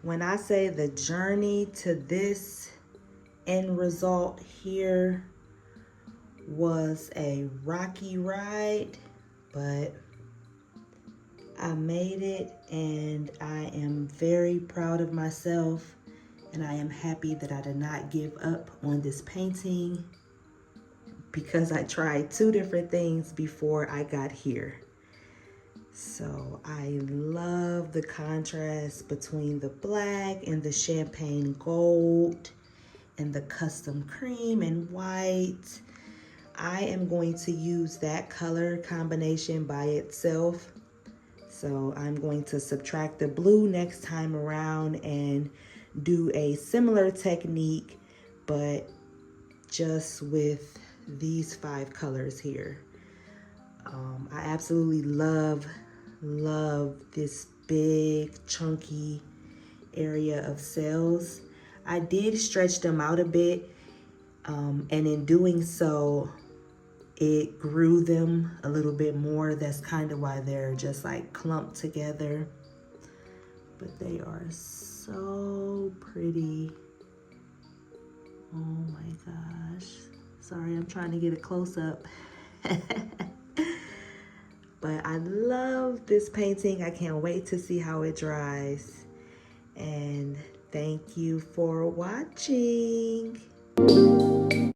When I say the journey to this end result here was a rocky ride, but I made it and I am very proud of myself, and I am happy that I did not give up on this painting because I tried 2 different things before I got here. So I love the contrast between the black and the champagne gold and the custom cream and white. I am going to use that color combination by itself. So I'm going to subtract the blue next time around and do a similar technique, but just with these 5 colors here. I absolutely love this big chunky area of cells. I did stretch them out a bit, and in doing so it grew them a little bit more. That's kind of why they're just like clumped together, but they are so pretty. Oh my gosh, sorry, I'm trying to get a close-up. But I love this painting. I can't wait to see how it dries. And thank you for watching.